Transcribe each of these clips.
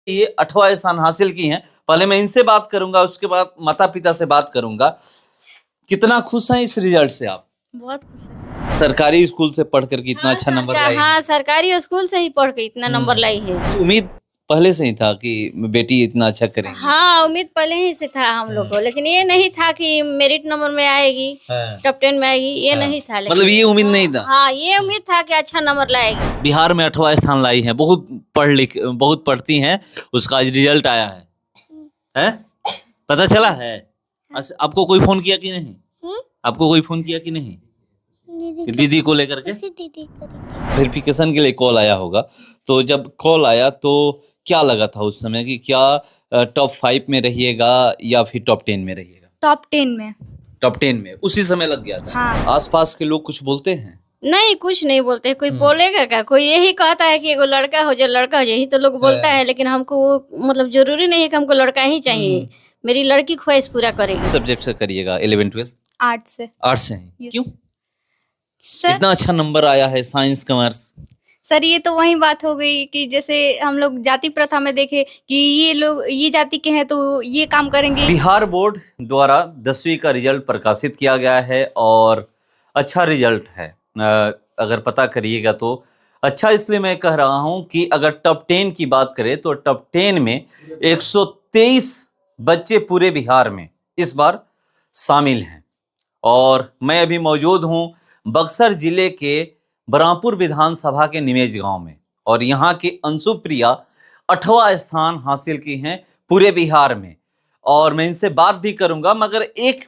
ये 8वां स्थान हासिल की हैं। पहले मैं इनसे बात करूंगा, उसके बाद माता पिता से बात करूंगा। कितना खुश हैं इस रिजल्ट से आप? बहुत खुश है। सरकारी स्कूल से पढ़ कर इतना अच्छा नंबर लाई हैं। हाँ, सरकारी स्कूल से ही पढ़ के इतना नंबर लाई है। उम्मीद पहले से ही था कि बेटी इतना अच्छा करेगी? हाँ, उम्मीद पहले ही से था हम लोग को, लेकिन ये नहीं था कि मेरिट नंबर में आएगी, टॉप 10 में आएगी, ये नहीं था। मतलब ये उम्मीद नहीं था? हाँ, ये उम्मीद था कि अच्छा नंबर लाएगी। बिहार में 8वां स्थान लाई है, बहुत पढ़ती हैं, उसका आज रिजल्ट आया है? पता चला है? अच्छा, आपको कोई फोन किया कि नहीं? आपको कोई फोन किया कि नहीं? दीदी को लेकर के? वेरिफिकेशन के लिए कॉल आया होगा, तो जब कॉल आया तो क्या लगा था उस समय कि क्या टॉप 5 में रहिएगा या फिर टॉप 10 में रहिएगा? टॉप 10 में। टॉप 10 में उसी समय लग गया था? हाँ। आसपास के लोग कुछ बोलते हैं? नहीं, कुछ नहीं बोलते। कोई बोलेगा क्या? कोई यही कहता है कि एगो लड़का हो जाए, लड़का हो जाए, यही तो लोग बोलता है। लेकिन हमको मतलब जरूरी नहीं है कि हमको लड़का ही चाहिए। मेरी लड़की ख्वाहिश पूरा करेगी। सब्जेक्ट से करिएगा 11 12? आर्ट्स से। आर्ट्स से हैं? क्यों? सर, इतना अच्छा नंबर आया है, साइंस कॉमर्स। सर ये तो वही बात हो गई कि जैसे हम लोग जाति प्रथा में देखे कि ये लोग ये जाति के हैं तो ये काम करेंगे। बिहार बोर्ड द्वारा 10वीं का रिजल्ट प्रकाशित किया गया है और अच्छा रिजल्ट है। अगर पता करिएगा तो अच्छा, इसलिए मैं कह रहा हूं कि अगर टॉप 10 की बात करें तो टॉप 10 में 123 बच्चे पूरे बिहार में इस बार शामिल हैं। और मैं अभी मौजूद हूं बक्सर जिले के बरामपुर विधानसभा के निमेज गांव में, और यहाँ की अंशु प्रिया 8वां स्थान हासिल की हैं पूरे बिहार में। और मैं इनसे बात भी करूंगा, मगर एक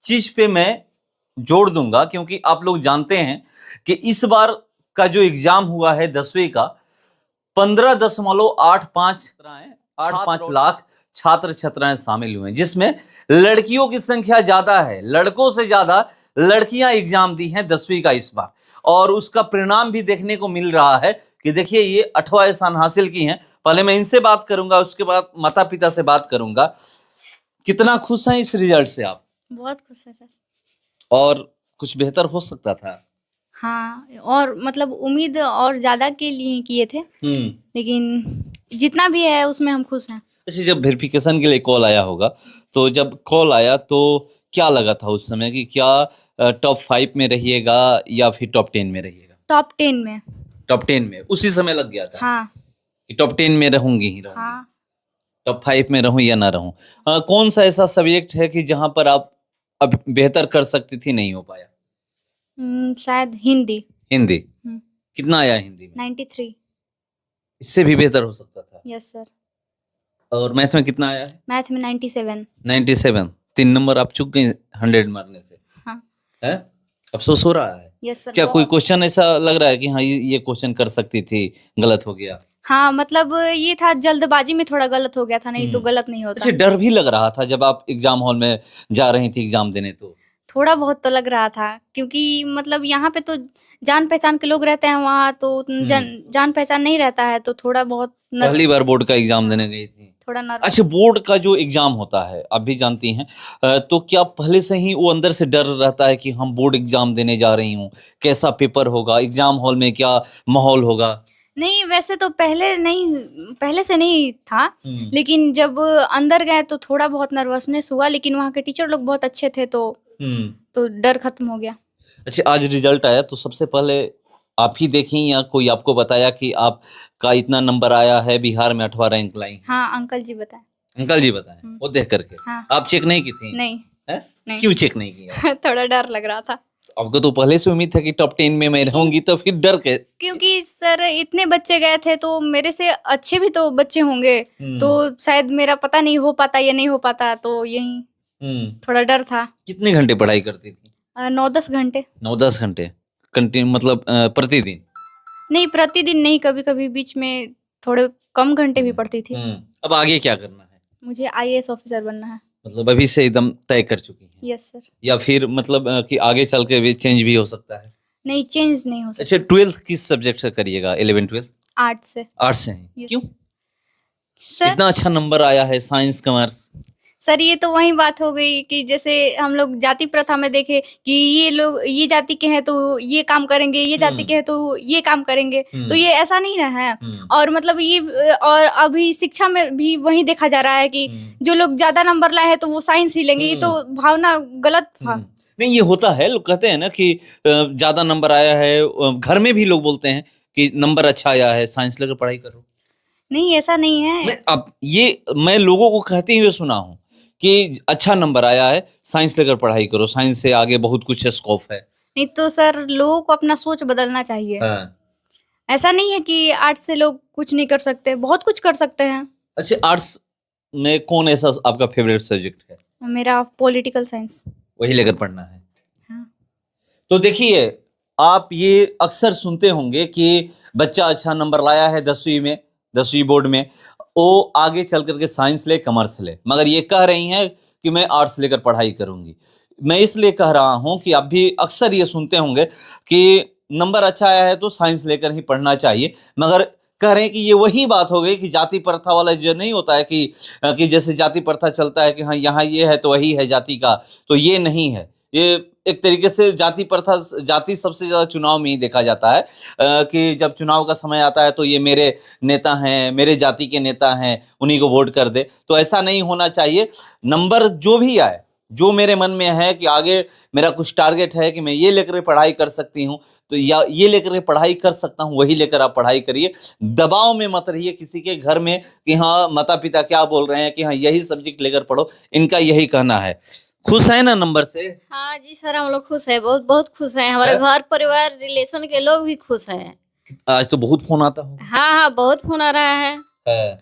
चीज पे मैं जोड़ दूंगा, क्योंकि आप लोग जानते हैं कि इस बार का जो एग्जाम हुआ है 10वीं का, 15.85 लाख छात्र छात्राएं शामिल हुए हैं, जिसमें लड़कियों की संख्या ज्यादा है, लड़कों से ज्यादा लड़कियां एग्जाम दी हैं 10वीं का इस बार। और उसका परिणाम भी देखने को मिल रहा है कि देखिए ये 8वां स्थान हासिल की हैं। पहले मैं इनसे बात करूंगा, उसके बाद माता पिता से बात करूंगा। कितना खुश हैं इस रिजल्ट से आप? बहुत खुश है सर। और कुछ बेहतर हो सकता था? हाँ, और मतलब उम्मीद और ज्यादा के लिए किए थे, लेकिन जितना भी है उसमें हम खुश हैं। अच्छा, जब वेरिफिकेशन के लिए कॉल आया होगा, तो जब कॉल आया तो क्या लगा था उस समय कि क्या टॉप 5 में रहिएगा या फिर टॉप 10 में रहिएगा? टॉप 10 में। टॉप 10 में उसी समय लग गया था? हाँ। कि टॉप 10 में रहूंगी ही रहूंगी? हाँ। टॉप 5 में रहूं या ना रहूं? कौन सा ऐसा सब्जेक्ट है कि जहां पर आप अब बेहतर कर सकती थी, नहीं हो पाया? शायद हिंदी। हिंदी? कितना आया हिंदी में? 93। इससे भी बेहतर हो सकता था? Yes sir. और मैथ में कितना आया है? मैथ में 97। 97? 3 नंबर आप चूक गए 100 मारने से। हाँ। है? अफसोस हो रहा है? Yes sir. क्या कोई क्वेश्चन ऐसा लग रहा है कि हाँ ये क्वेश्चन कर सकती थी, गलत हो गया? हाँ, मतलब ये था जल्दबाजी में थोड़ा गलत हो गया था, नहीं तो गलत नहीं होता। अच्छा, डर भी लग रहा था जब आप एग्जाम हॉल में जा रही थी एग्जाम देने? तो थोड़ा बहुत तो लग रहा था, क्योंकि मतलब यहाँ पे तो जान पहचान के लोग रहते हैं, वहाँ तो जान पहचान नहीं रहता है, तो थोड़ा बहुत पहली बार बोर्ड का एग्जाम देने गई थी? थोड़ा नर्वस। अच्छा, बोर्ड का जो एग्जाम होता है आप भी जानती हैं, तो क्या पहले से ही वो अंदर से डर रहता है कि हम बोर्ड एग्जाम देने जा रही हूँ, कैसा पेपर होगा, एग्जाम हॉल में क्या माहौल होगा? नहीं, वैसे तो पहले से नहीं था, लेकिन जब अंदर गए तो थोड़ा बहुत नर्वसनेस हुआ, लेकिन वहाँ के टीचर लोग बहुत अच्छे थे, तो डर खत्म हो गया। अच्छा, आज रिजल्ट आया तो सबसे पहले आप ही देखी या कोई आपको बताया कि आपका इतना नंबर आया है, बिहार में 8वां रैंक लाई? हाँ, अंकल जी बताए। अंकल जी बताए? वो देख करके? हाँ। आप चेक नहीं की थी? नहीं। नहीं। क्यों चेक नहीं किया? थोड़ा डर लग रहा था। आपको तो पहले से उम्मीद था कि टॉप 10 में मैं रहूंगी, तो फिर डर के? क्योंकि सर इतने बच्चे गए थे तो मेरे से अच्छे भी तो बच्चे होंगे, तो शायद मेरा पता नहीं हो पाता या नहीं हो पाता, तो यही थोड़ा डर था। कितने घंटे पढ़ाई करती थी? 9-10 घंटे। 9-10 घंटे कंटिन्यू, मतलब प्रतिदिन? नहीं, प्रतिदिन नहीं, कभी कभी बीच में थोड़े कम घंटे भी पढ़ती थी। अब आगे क्या करना है? मुझे IAS ऑफिसर बनना है। मतलब अभी से एकदम तय कर चुकी हैं? Yes sir. या फिर मतलब कि आगे चल के भी चेंज भी हो सकता है? नहीं, चेंज नहीं हो सकता। अच्छा, 12th किस सब्जेक्ट से करिएगा? 11 12? आर्ट्स से। आर्ट्स से हैं? क्यों? सर, इतना अच्छा नंबर आया है, साइंस कॉमर्स। सर ये तो वही बात हो गई कि जैसे हम लोग जाति प्रथा में देखे कि ये लोग ये जाति के हैं तो ये काम करेंगे, ये जाति के हैं तो ये काम करेंगे, तो ये ऐसा नहीं ना है। और मतलब ये और अभी शिक्षा में भी वही देखा जा रहा है कि जो लोग ज्यादा नंबर लाए हैं तो वो साइंस ही लेंगे, ये तो भावना गलत था। नहीं, ये होता है, लोग कहते हैं ना कि ज्यादा नंबर आया है, घर में भी लोग बोलते हैं कि नंबर अच्छा आया है, साइंस लेकर पढ़ाई करो। नहीं, ऐसा नहीं है। मैं लोगों को कहते हुए सुना हूँ कि अच्छा नंबर आया है, साइंस लेकर पढ़ाई करो, साइंस से आगे बहुत कुछ स्कोप है। नहीं तो सर लोगों को अपना सोच बदलना चाहिए। हाँ। ऐसा नहीं है कि आर्ट्स से लोग कुछ नहीं कर सकते, बहुत कुछ कर सकते हैं। अच्छा, आर्ट्स में कौन ऐसा आपका फेवरेट सब्जेक्ट है? मेरा पॉलिटिकल साइंस। वही लेकर पढ़ना है। हाँ। तो देखिए, आप ये अक्सर सुनते होंगे कि बच्चा अच्छा नंबर लाया है 10वीं में, 10वीं बोर्ड में, वो आगे चल करके साइंस ले, कॉमर्स ले, मगर ये कह रही हैं कि मैं आर्ट्स लेकर पढ़ाई करूंगी। मैं इसलिए कह रहा हूं कि आप भी अक्सर ये सुनते होंगे कि नंबर अच्छा आया है तो साइंस लेकर ही पढ़ना चाहिए, मगर कह रहे हैं कि ये वही बात हो गई कि जाति प्रथा वाला जो नहीं होता है कि जैसे जाति प्रथा चलता है कि हाँ यहाँ ये है तो वही है जाति का, तो ये नहीं है। ये एक तरीके से जाति प्रथा, जाति सबसे ज़्यादा चुनाव में ही देखा जाता है कि जब चुनाव का समय आता है तो ये मेरे नेता हैं, मेरे जाति के नेता हैं, उन्हीं को वोट कर दे। तो ऐसा नहीं होना चाहिए। नंबर जो भी आए, जो मेरे मन में है कि आगे मेरा कुछ टारगेट है कि मैं ये लेकर पढ़ाई कर सकती हूँ, तो या ये लेकर पढ़ाई कर सकता हूँ, वही लेकर आप पढ़ाई करिए। दबाव में मत रहिए किसी के घर में कि हाँ माता पिता क्या बोल रहे हैं कि हाँ यही सब्जेक्ट लेकर पढ़ो, इनका यही कहना है। खुश है ना नंबर से? हाँ जी सर, हम लोग खुश है, बहुत बहुत खुश हैं। हमारे घर परिवार रिलेशन के लोग भी खुश हैं। आज तो बहुत फोन आता हो। हाँ हाँ, बहुत फोन आ रहा है।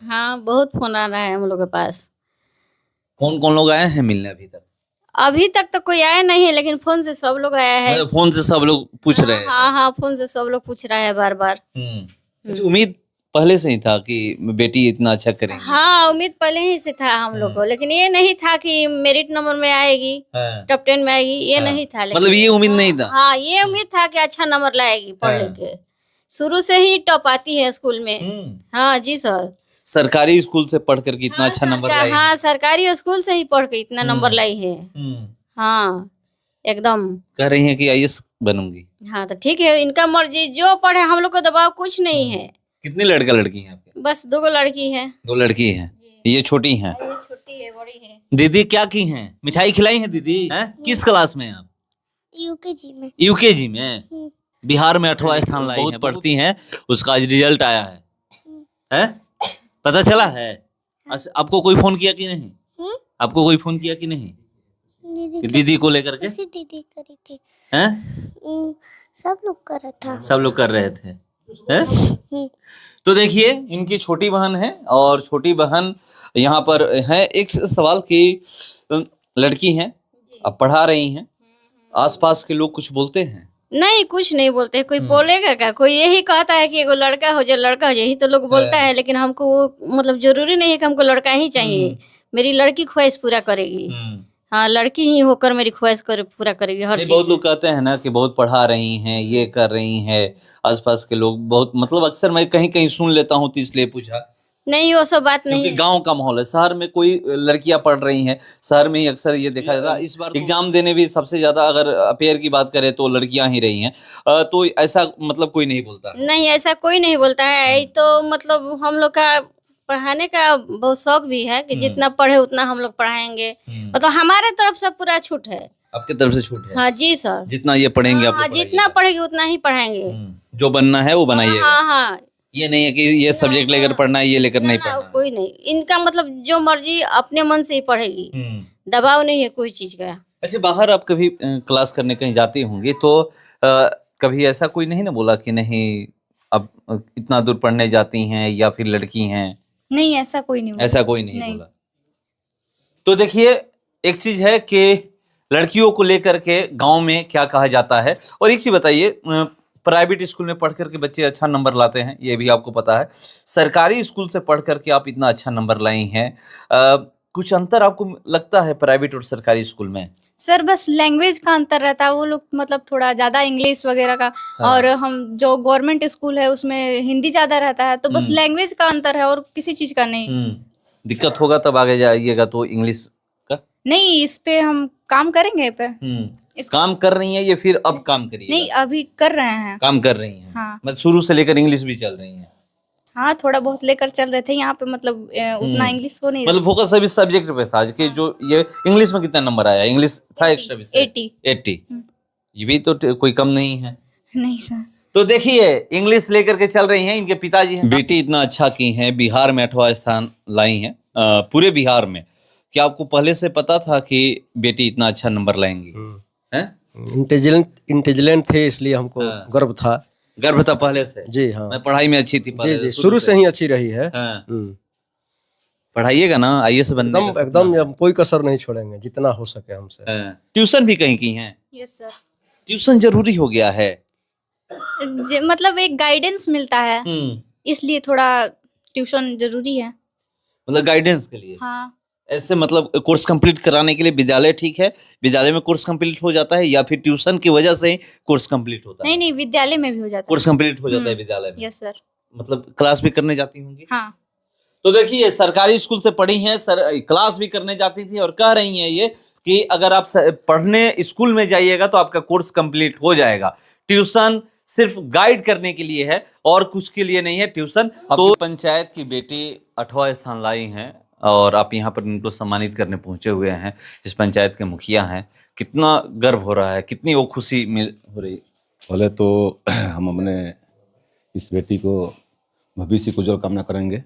हाँ, बहुत फोन आ रहा है हम लोग के पास। कौन कौन लोग आए हैं मिलने अभी तक? अभी तक तो कोई आया नहीं है, लेकिन फोन से सब लोग आया है। फोन से सब लोग पूछ रहे हैं? हाँ हाँ, फोन से सब लोग पूछ रहा है बार बार। उम्मीद पहले से ही था कि बेटी इतना अच्छा करेगी? हाँ, उम्मीद पहले ही से था हम लोग को, लेकिन ये नहीं था कि मेरिट नंबर में आएगी, टॉप 10 में आएगी, ये नहीं था। मतलब ये उम्मीद नहीं था? हाँ, ये उम्मीद था कि अच्छा नंबर लाएगी पढ़ के। शुरू से ही टॉप आती है स्कूल में। हाँ जी सर। सरकारी स्कूल से पढ़ कर इतना अच्छा नंबर लाई? हाँ, सरकारी स्कूल से ही पढ़ के इतना नंबर लाई है। हाँ, एकदम कह रही हैं कि आईएएस बनूंगी। हाँ, तो ठीक है, इनका मर्जी, जो पढ़े, हम लोग को दबाव कुछ नहीं है। कितने लड़का लड़की हैं आपके? बस 2 लड़की है। 2 लड़की हैं। ये छोटी हैं? ये छोटी है, बड़ी है। दीदी क्या की हैं? मिठाई खिलाई है दीदी? किस क्लास में आप? यूकेजी में। यूकेजी में? बिहार में 8वां स्थान लाई हैं, पढ़ती हैं, उसका आज रिजल्ट आया है? पता चला है? आपको कोई फोन किया कि नहीं? आपको कोई फोन किया कि नहीं? दीदी को लेकर के? दीदी करी थी। सब लोग कर रहा था। सब लोग कर रहे थे। तो देखिए, इनकी छोटी बहन है और छोटी बहन यहाँ पर है। एक सवाल की लड़की हैं, अब पढ़ा रही हैं, आसपास के लोग कुछ बोलते हैं? नहीं, कुछ नहीं बोलते। कोई बोलेगा क्या? कोई यही कहता है कि एगो लड़का हो जाए, लड़का हो जाए, यही तो लोग बोलता है। लेकिन हमको मतलब जरूरी नहीं है कि हमको लड़का ही चाहिए। मेरी लड़की ख्वाहिश पूरा करेगी। हाँ, लड़की ही होकर मेरी ख्वाहिश पूरा करेगी हर चीज। बहुत लोग कहते हैं ना कि बहुत पढ़ा रही हैं, ये कर रही हैं, आसपास के लोग बहुत, मतलब अक्सर मैं कहीं कहीं सुन लेता हूँ, तो इसलिए पूछा। नहीं, वो सब बात नहीं। क्योंकि गांव का माहौल है, शहर में कोई लड़कियां पढ़ रही हैं, शहर में ही अक्सर ये देखा जाता है। इस बार एग्जाम देने भी सबसे ज्यादा अगर अपेयर की बात करें तो लड़कियां ही रही हैं, तो ऐसा मतलब कोई नहीं बोलता? नहीं, ऐसा कोई नहीं बोलता है। तो मतलब हम लोग का पढ़ाने का बहुत शौक भी है कि जितना पढ़े उतना हम लोग पढ़ाएंगे। मतलब हमारे तरफ से पूरा छूट है। आपके तरफ से छूट है? हाँ जी सर। जितना ये पढ़ेंगे आप? हाँ, जितना पढ़ेगी उतना ही पढ़ाएंगे। जो बनना है वो बनाइएगा। हाँ हाँ, ये नहीं है कि ये सब्जेक्ट लेकर पढ़ना है, ये लेकर नहीं पढ़ना। कोई नहीं, इनका मतलब जो मर्जी अपने मन से ही पढ़ेगी, दबाव नहीं है कोई चीज का। अच्छा, बाहर आप कभी क्लास करने कहीं जाती होंगी तो कभी ऐसा कोई नहीं ना बोला कि नहीं अब इतना दूर पढ़ने जाती हैं या फिर लड़की हैं? नहीं, ऐसा कोई नहीं बोला। ऐसा कोई नहीं बोला। तो देखिए, एक चीज है कि लड़कियों को लेकर के गांव में क्या कहा जाता है। और एक चीज बताइए, प्राइवेट स्कूल में पढ़ करके बच्चे अच्छा नंबर लाते हैं, ये भी आपको पता है। सरकारी स्कूल से पढ़ करके आप इतना अच्छा नंबर लाई हैं, कुछ अंतर आपको लगता है प्राइवेट और सरकारी स्कूल में? सर बस लैंग्वेज का अंतर रहता है। वो लोग मतलब थोड़ा ज्यादा इंग्लिश वगैरह का, और हम जो गवर्नमेंट स्कूल है उसमें हिंदी ज्यादा रहता है। तो बस लैंग्वेज का अंतर है और किसी चीज का नहीं। दिक्कत होगा तब आगे जाइएगा तो इंग्लिश नहीं, इस पे हम काम करेंगे पे। काम कर रही हैं ये फिर अब काम करिए? नहीं, अभी कर रहे हैं। काम कर रही हैं। हाँ। मतलब शुरू से लेकर इंग्लिश भी चल रही हैं? हाँ, थोड़ा बहुत लेकर चल रहे थे यहाँ पे, मतलब उतना इंग्लिश को नहीं। मतलब फोकस अभी सब्जेक्ट पे था कि जो ये इंग्लिश में कितना नंबर आया? इंग्लिश था एक्स्ट्रा विषय 80। ये भी तो कोई कम नहीं है। नहीं सर। तो देखिए इंग्लिश लेकर के चल रही हैं, इनके पिताजी हैं। बेटी इतना अच्छा की हैं, बिहार में 8वां स्थान लाई हैं पूरे बिहार में। क्या आपको पहले से पता था कि बेटी इतना अच्छा नंबर लाएंगी? हैं? इंटेलिजेंट थे, इसलिए हमको गर्व था। गर्व था पहले से? जी हाँ। मैं पढ़ाई में अच्छी थी पहले जी, शुरू से ही अच्छी रही है। हाँ। पढ़ाइएगा ना, आईएएस बनने का एकदम हम कोई कसर नहीं छोड़ेंगे, जितना हो सके हमसे। ट्यूशन भी कहीं की हैं? Yes sir. ट्यूशन जरूरी हो गया है? मतलब एक गाइडेंस मिलता है, इसलिए थोड़ा ट्यूशन जरूरी है। मतलब गाइडेंस के लिए? हाँ। ऐसे मतलब कोर्स कंप्लीट कराने के लिए विद्यालय ठीक है, विद्यालय में कोर्स कंप्लीट हो जाता है, या फिर ट्यूशन की वजह से ही कोर्स कंप्लीट होता है? नहीं, विद्यालय में भी हो जाता है। कोर्स कंप्लीट हो जाता है विद्यालय में? Yes sir. मतलब क्लास भी करने जाती होंगी? हाँ। तो देखिए सरकारी स्कूल से पढ़ी हैं, क्लास भी करने जाती थी, और कह रही हैं ये कि अगर आप पढ़ने स्कूल में जाइएगा तो आपका कोर्स कंप्लीट हो जाएगा। ट्यूशन सिर्फ गाइड करने के लिए है और कुछ के लिए नहीं है ट्यूशन। तो पंचायत की बेटी 8वां स्थान लाई हैं और आप यहाँ पर इनको सम्मानित करने पहुंचे हुए हैं। इस पंचायत के मुखिया हैं, कितना गर्व हो रहा है, कितनी वो खुशी हो रही? पहले तो हम अपने इस बेटी को भविष्य को उज्जवल कामना करेंगे।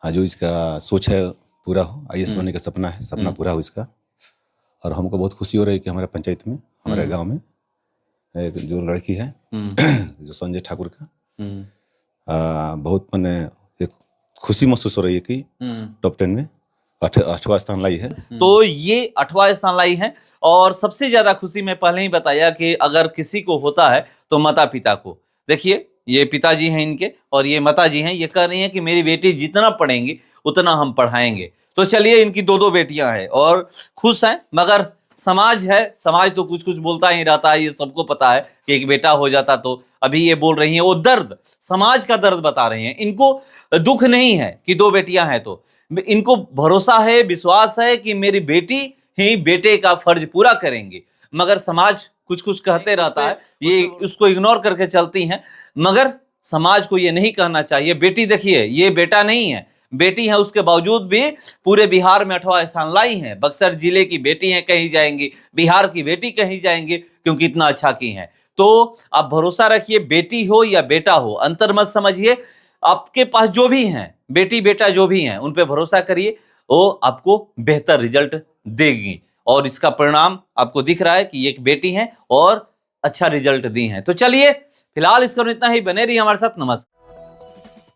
जो इसका सोच है पूरा हो, आईएएस बनने का सपना है, सपना पूरा हो इसका। और हमको बहुत खुशी हो रही है कि हमारे पंचायत में, हमारे गांव में एक जो लड़की है जो संजय ठाकुर का, बहुत मैंने एक खुशी महसूस हो रही है कि टॉप 10 में 8वां स्थान लाई है। तो ये 8वां स्थान लाई है। और सबसे ज्यादा खुशी मैं पहले ही बताया कि अगर किसी को होता है तो माता पिता को। देखिए ये पिताजी हैं इनके और ये माताजी हैं, ये कह रही हैं कि मेरी बेटी जितना पढ़ेंगी उतना हम पढ़ाएंगे। तो चलिए इनकी दो बेटियां हैं और खुश हैं, मगर समाज है, समाज तो कुछ कुछ बोलता ही रहता है, ये सबको पता है कि एक बेटा हो जाता। तो अभी ये बोल रही हैं, वो दर्द, समाज का दर्द बता रही हैं। इनको दुख नहीं है कि 2 बेटियां हैं, तो इनको भरोसा है, विश्वास है कि मेरी बेटी ही बेटे का फर्ज पूरा करेंगी। मगर समाज कुछ कुछ कहते रहता है, ये उसको इग्नोर करके चलती हैं। मगर समाज को ये नहीं कहना चाहिए। बेटी देखिए, ये बेटा नहीं है, बेटी है, उसके बावजूद भी पूरे बिहार में 8वां स्थान लाई हैं। बक्सर जिले की बेटी है कहीं जाएंगी, बिहार की बेटी कहीं जाएंगी, क्योंकि इतना अच्छा की हैं। तो आप भरोसा रखिए, बेटी हो या बेटा हो, अंतर मत समझिए। आपके पास जो भी हैं, बेटी बेटा जो भी हैं, उन पे भरोसा करिए, वो आपको बेहतर रिजल्ट देगी। और इसका परिणाम आपको दिख रहा है कि एक बेटी है और अच्छा रिजल्ट दी है। तो चलिए फिलहाल इसका इतना ही, बने रहिए हमारे साथ। नमस्कार।